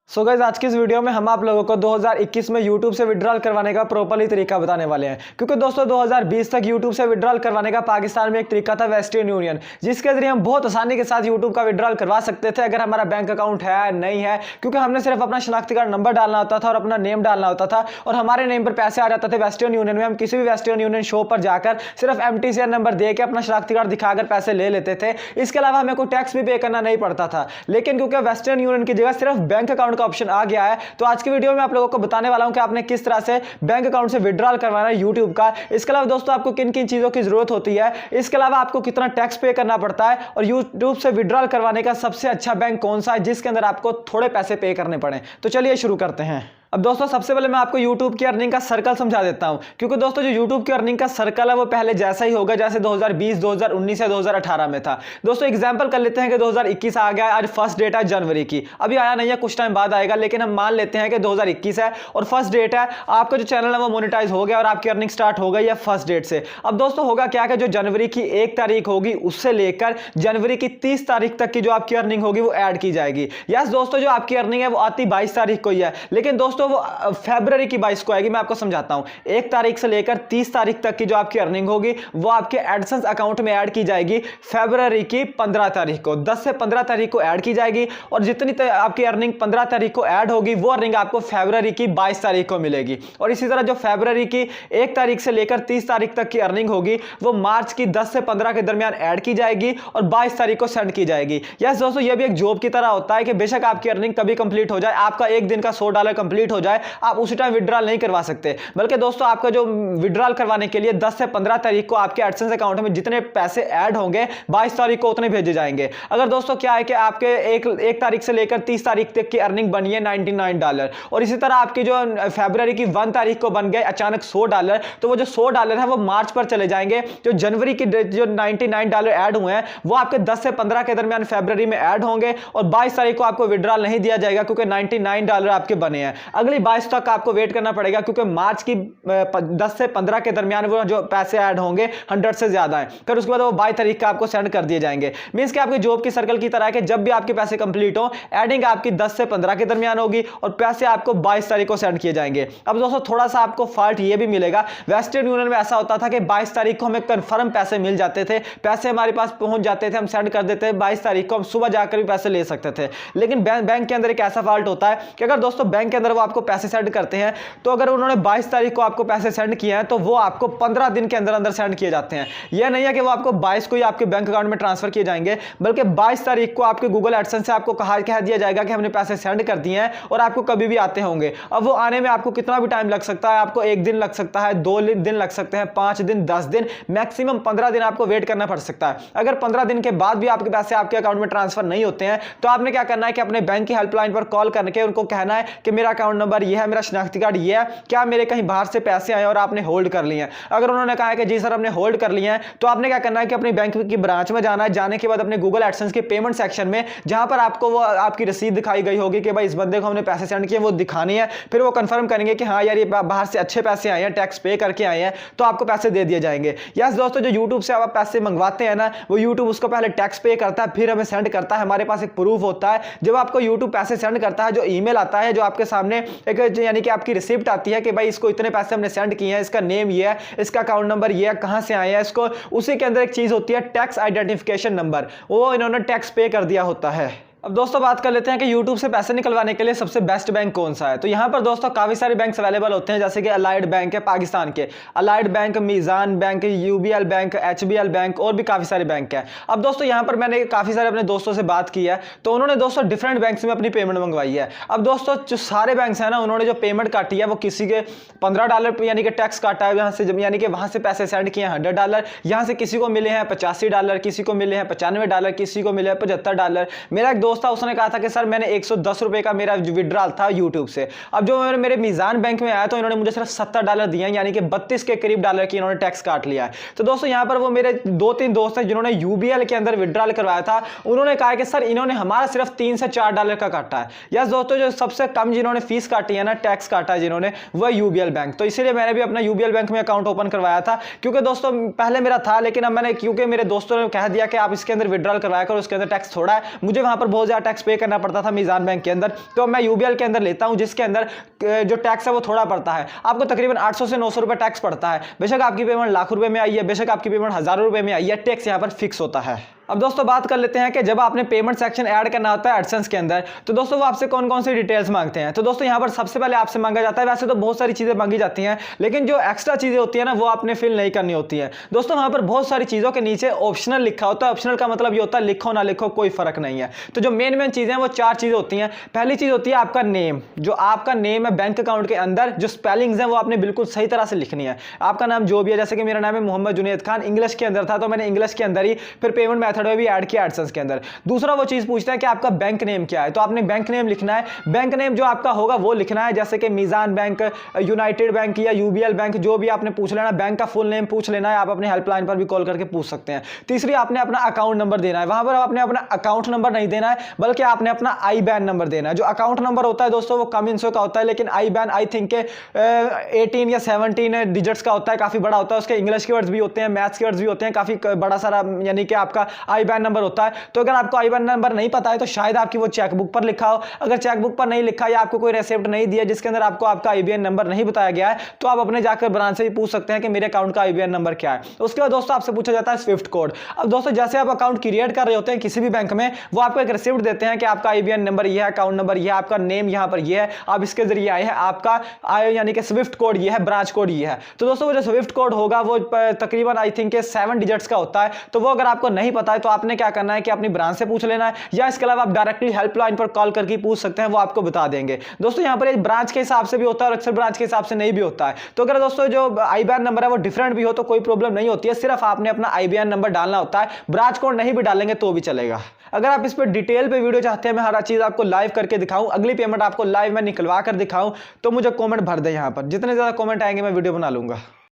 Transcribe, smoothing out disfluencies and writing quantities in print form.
So guys आज की इस वीडियो में हम आप लोगों को 2021 में YouTube से विड्रॉल करवाने का प्रॉपर्ली तरीका बताने वाले हैं। क्योंकि दोस्तों 2020 तक YouTube से विड्रॉल करवाने का पाकिस्तान में एक तरीका था वेस्टर्न यूनियन, जिसके जरिए हम बहुत आसानी के साथ YouTube का विड्रॉल करवा सकते थे अगर हमारा बैंक अकाउंट है नहीं है। क्योंकि हमने सिर्फ अपना शनाख्ती कार्ड नंबर डालना होता था और अपना नेम डालना होता था और हमारे नेम पर पैसे आ जाते थे वेस्टर्न यूनियन में। हम किसी भी वेस्टर्न यूनियन शो पर जाकर सिर्फ MTCR नंबर दे के अपना शनाख्ती कार्ड दिखाकर पैसे ले लेते थे। इसके अलावा हमें कोई टैक्स भी पे करना नहीं पड़ता था। लेकिन क्योंकि वेस्टर्न यूनियन की जगह सिर्फ बैंक अकाउंट का ऑप्शन आ गया है, तो आज की वीडियो में आप लोगों को बताने वाला हूं कि आपने किस तरह से बैंक अकाउंट से विड्रॉल करवाना है YouTube का। इसके अलावा दोस्तों आपको किन किन चीजों की जरूरत होती है, इसके अलावा आपको कितना टैक्स पे करना पड़ता है और YouTube से विड्रॉल करवाने का सबसे अच्छा बैंक कौन सा है जिसके अंदर आपको थोड़े पैसे पे करने पड़े। तो चलिए शुरू करते हैं। अब दोस्तों सबसे पहले मैं आपको YouTube की अर्निंग का सर्कल समझा देता हूं। क्योंकि दोस्तों जो YouTube की अर्निंग का सर्कल है वो पहले जैसा ही होगा जैसे 2020, 2019 या 2018 में था। दोस्तों एग्जांपल कर लेते हैं कि 2021 आ गया, आज फर्स्ट डेट है जनवरी की, अभी आया नहीं है, कुछ टाइम बाद आएगा, लेकिन हम मान लेते हैं कि 2021 है और फर्स्ट डेट है। आपका जो चैनल है वो मोनेटाइज हो गया और आपकी अर्निंग स्टार्ट हो गई है फर्स्ट डेट से। अब दोस्तों होगा क्या कि जो जनवरी की 1 तारीख होगी उससे लेकर जनवरी की 30 तारीख तक की जो आपकी अर्निंग होगी वो ऐड की जाएगी। यस दोस्तों जो आपकी अर्निंग है वो आती 22 तारीख को ही है, लेकिन दोस्तों वो फरवरी की 22 को आएगी। मैं आपको समझाता हूं। 1 तारीख से लेकर 30 तारीख तक की जो आपकी अर्निंग होगी वो आपके एडसेंस अकाउंट में ऐड की जाएगी फरवरी की 15 तारीख को। 10 से 15 तारीख को ऐड की जाएगी और जितनी आपकी अर्निंग 15 तारीख को ऐड होगी वो अर्निंग आपको फरवरी की 22 तारीख को मिलेगी। और इसी तरह जो फरवरी की 1 तारीख से लेकर 30 तारीख तक की अर्निंग होगी वो मार्च की 10 से 15 के दरमियान ऐड की जाएगी और 22 तारीख को सेंड की जाएगी। यस दोस्तों ये भी एक जॉब की तरह होता है कि बेशक आपकी अर्निंग कभी कंप्लीट हो जाए, आपका एक दिन का $100 कंप्लीट हो जाए, आप उसी टाइम विड्रॉल नहीं करवा सकते, बल्कि दोस्तों आपका जो विड्रॉल करवाने के लिए 10 से 15 तारीख को आपके एडसेंस अकाउंट में जितने पैसे ऐड होंगे 22 तारीख को उतने भेजे जाएंगे। अगर दोस्तों क्या है कि आपके एक तारीख से लेकर 30 तारीख तक की अर्निंग बनी है $99 और इसी तरह आपकी जो फरवरी की 1 तारीख को बन गए अचानक $100, तो वो जो $100 है वो मार्च पर चले जाएंगे। जो जनवरी की जो $99 ऐड हुए हैं वो आपके 10 से 15 के दरमियान फरवरी में ऐड होंगे और 22 तारीख को आपको विड्रॉल नहीं दिया जाएगा क्योंकि $99 आपके बने हैं। अगली 22 तक आपको वेट करना पड़ेगा क्योंकि मार्च की 10 से 15 के दरमियान वो जो पैसे ऐड होंगे 100 से ज्यादा है, फिर उसके बाद वो 22 तारीख का आपको सेंड कर दिए जाएंगे। मींस कि आपके जॉब की सर्कल की तरह है कि जब भी आपके पैसे कंप्लीट हो एडिंग आपकी 10 से 15 के दरमियान होगी और पैसे आपको 22 तारीख को सेंड किए जाएंगे। अब दोस्तों थोड़ा सा आपको फॉल्ट ये भी मिलेगा, वेस्टर्न यूनियन में ऐसा होता था कि 22 तारीख को हमें कंफर्म पैसे मिल जाते थे, पैसे हमारे पास पहुंच जाते थे, हम सेंड कर देते, 22 तारीख को हम सुबह जाकर भी पैसे ले सकते थे। लेकिन बैंक के अंदर एक ऐसा फॉल्ट होता है कि अगर दोस्तों बैंक के अंदर वो आपको पैसे सेंड करते हैं तो अगर उन्होंने 22 तारीख को आपको पैसे सेंड किए हैं तो वो आपको 15 दिन के अंदर अंदर सेंड किए जाते हैं। यह नहीं है कि वो आपको 22 को ही आपके बैंक अकाउंट में ट्रांसफर किए जाएंगे, बल्कि 22 तारीख को आपके गूगल एडसेंस से आपको कह दिया जाएगा कि हमने पैसे सेंड कर दिए हैं और आपको कभी भी आते होंगे। अब वो आने में आपको कितना भी टाइम लग सकता है, आपको 1 दिन लग सकता है, 2 दिन लग सकते हैं, 5 दिन, 10 दिन, मैक्सिमम 15 दिन आपको वेट करना पड़ सकता है। अगर 15 दिन के बाद भी आपके पैसे आपके अकाउंट में ट्रांसफर नहीं होते हैं तो आपने क्या करना है कि अपने बैंक की हेल्पलाइन पर कॉल करके उनको कहना है कि मेरा अकाउंट नंबर ये है, मेरा शनाख्ती कार्ड ये है, क्या मेरे कहीं बाहर से पैसे आए और आपने होल्ड कर लिए हैं। अगर उन्होंने कहा है कि जी सर हमने होल्ड कर लिए हैं तो आपने क्या करना है कि अपनी बैंक की ब्रांच में जाना है। जाने के बाद अपने गूगल एडसेंस के पेमेंट सेक्शन में जहां पर आपको वो आपकी रसीद दिखाई गई होगी कि भाई इस बंदे को हमने पैसे सेंड किए, वो दिखानी है। फिर वो कंफर्म करेंगे कि हाँ यार ये बाहर से अच्छे पैसे आए हैं, टैक्स पे करके आए हैं, तो आपको पैसे दे दिए जाएंगे। यस दोस्तों जो यूट्यूब से आप पैसे मंगवाते हैं ना, वो यूट्यूब उसको पहले टैक्स पे करता है फिर हमें सेंड करता है। हमारे पास एक प्रूफ होता है। जब आपको यूट्यूब पैसे सेंड करता है जो ईमेल आता है, जो आपके सामने एक यानी कि आपकी रिसिप्ट आती है कि भाई इसको इतने पैसे हमने सेंड किए हैं, इसका नेम ये है, इसका अकाउंट नंबर ये है, कहां से आए हैं, इसको उसी के अंदर एक चीज होती है टैक्स आइडेंटिफिकेशन नंबर, वो इन्होंने टैक्स पे कर दिया होता है। अब दोस्तों बात कर लेते हैं कि YouTube से पैसे निकलवाने के लिए सबसे बेस्ट बैंक कौन सा है। तो यहाँ पर दोस्तों काफ़ी सारे बैंक्स अवेलेबल होते हैं, जैसे कि अलाइड बैंक है पाकिस्तान के, Allied bank, Meezan bank, UBL bank, HBL bank और भी काफ़ी सारे बैंक हैं। अब दोस्तों यहाँ पर मैंने काफ़ी सारे अपने दोस्तों से बात की है तो उन्होंने दोस्तों डिफरेंट बैंक्स में अपनी पेमेंट मंगवाई है। अब दोस्तों जो सारे बैंक्स हैं ना, उन्होंने जो पेमेंट काटी है वो किसी के $15 यानी कि टैक्स काटा है यहाँ से, यानी कि वहाँ से पैसे सेंड किए हैं $100, यहाँ से किसी को मिले हैं $85, किसी को मिले हैं $95, किसी को मिले हैं $75। मेरा एक दोस्त था, उसने कहा था कि सर मैंने 110 रुपए का मेरा विड्रॉल था यूट्यूब से। अब जो मेरे मीज़ान बैंक में आया तो इन्होंने मुझे सिर्फ $70 दिए, यानी कि 32 के करीब डॉलर की इन्होंने टैक्स काट लिया है। तो दोस्तों यहाँ पर वो मेरे 2-3 दोस्त हैं जिन्होंने UBL के अंदर विड्रॉल करवाया था, उन्होंने कहा कि सर इन्होंने हमारा सिर्फ $3 से $4 का काटा है। यस दोस्तों जो सबसे कम जिन्होंने फीस काटी है ना, टैक्स काटा है जिन्होंने, वह UBL बैंक। तो इसीलिए मैंने भी अपना UBL बैंक में अकाउंट ओपन करवाया था, क्योंकि दोस्तों पहले मेरा था लेकिन अब मैंने, क्योंकि मेरे दोस्तों ने कह दिया कि आप इसके अंदर विड्रॉल करवाया करो, उसके अंदर टैक्स थोड़ा है, मुझे वहां पर बहुत ज़्यादा टैक्स पे करना पड़ता था मीज़ान बैंक के अंदर, तो मैं यूबीएल के अंदर लेता हूँ जिसके अंदर जो टैक्स है वो थोड़ा पड़ता है, आपको तकरीबन 800 से 900 रुपये टैक्स पड़ता है। बेशक आपकी पेमेंट लाख रुपए में आई है, बेशक आपकी पेमेंट हज़ारों रुपए में आई है, टैक्स यहाँ पर फिक्स होता है। अब दोस्तों बात कर लेते हैं कि जब आपने पेमेंट सेक्शन ऐड करना होता है एडसेंस के अंदर, तो दोस्तों वो आपसे कौन कौन सी डिटेल्स मांगते हैं। तो दोस्तों यहाँ पर सबसे पहले आपसे मांगा जाता है, वैसे तो बहुत सारी चीज़ें मांगी जाती हैं, लेकिन जो एक्स्ट्रा चीज़ें होती है ना वो आपने फिल नहीं करनी होती है। दोस्तों वहाँ पर बहुत सारी चीज़ों के नीचे ऑप्शनल लिखा होता है। ऑप्शनल का मतलब ये होता है लिखो ना लिखो कोई फर्क नहीं है। तो जो मेन चीज़ें हैं वो 4 चीज़ें होती हैं। पहली चीज़ होती है आपका नेम, जो आपका नेम है बैंक अकाउंट के अंदर जो स्पेलिंग्स हैं वो आपने बिल्कुल सही तरह से लिखनी है। आपका नाम जो भी है, जैसे कि मेरा नाम है मोहम्मद जुनैद खान, इंग्लिश के अंदर था तो मैंने इंग्लिश के अंदर ही फिर पेमेंट मेथड में भी ऐड किया के अंदर। दूसरा वो चीज पूछता है कि आपका बैंक नेम क्या है, तो आपने बैंक नेम लिखना है। बैंक नेम जो आपका होगा वो लिखना है, जैसे कि मीज़ान बैंक, यूनाइटेड बैंक या यूबीएल बैंक, जो भी आपने पूछ लेना। बैंक का फुल नेम पूछ लेना है, आप अपने हेल्पलाइन पर भी कॉल करके पूछ सकते हैं। तीसरी आपने अपना अकाउंट नंबर देना है, वहां पर आपने अपना अकाउंट नंबर नहीं देना है बल्कि आपने अपना आई बैन नंबर देना है। जो अकाउंट नंबर होता है दोस्तों वो कम इंचों का होता है, लेकिन आई बैन आई थिंक 18 या 17 डिजिट्स का होता है, काफी बड़ा होता है। उसके इंग्लिश के वर्ड्स भी होते हैं, मैथ्स के वर्ड्स भी होते हैं, काफी बड़ा सारा यानी कि आपका आई बैन नंबर होता है। तो अगर आपको आई बैन नंबर नहीं पता है तो शायद आपकी वो चेकबुक पर लिखा हो। अगर चेकबुक पर नहीं लिखा या आपको कोई रेसिप्ट नहीं दिया जिसके अंदर आपको आपका आईबीएन नंबर नहीं बताया गया है, तो आप अपने जाकर ब्रांच से भी पूछ सकते हैं कि मेरे अकाउंट का आईबीएन नंबर क्या है। उसके बाद दोस्तों आपसे पूछा जाता है स्विफ्ट कोड। अब दोस्तों जैसे आप अकाउंट क्रिएट कर रहे होते हैं किसी भी बैंक में, वो आपको एक रिसिप्ट देते हैं कि आपका आईबीएन नंबर ये है, अकाउंट नंबर ये है, आपका नेम यहाँ पर ये है, आप इसके जरिए आए हैं, आपका यानी कि स्विफ्ट कोड ये है, ब्रांच कोड ये है। तो दोस्तों वो जो स्विफ्ट कोड होगा वो तकरीबन आई थिंक 7 डिजिट्स का होता है। तो वो अगर आपको नहीं पता है तो आपने क्या करना है कि अपनी ब्रांच से पूछ लेना है, या इसके अलावा आप डायरेक्टली हेल्पलाइन पर कॉल करके पूछ सकते हैं, वो आपको बता देंगे। दोस्तों यहाँ पर एक ब्रांच के हिसाब से भी होता है और अक्सर ब्रांच के हिसाब से नहीं भी होता है। तो अगर दोस्तों जो आईबीएन नंबर है वो डिफरेंट भी हो तो कोई प्रॉब्लम नहीं होती है, सिर्फ आपने अपना आईबीएन नंबर डालना होता है। ब्रांच कोड नहीं भी डालेंगे तो भी चलेगा। अगर आप इस पर डिटेल पे वीडियो चाहते हैं, मैं हर चीज आपको लाइव करके दिखाऊं, अगली पेमेंट आपको लाइव में निकलवा कर दिखाऊं, तो मुझे कमेंट भर दे। यहाँ पर जितने ज्यादा कमेंट आएंगे मैं वीडियो बना लूंगा।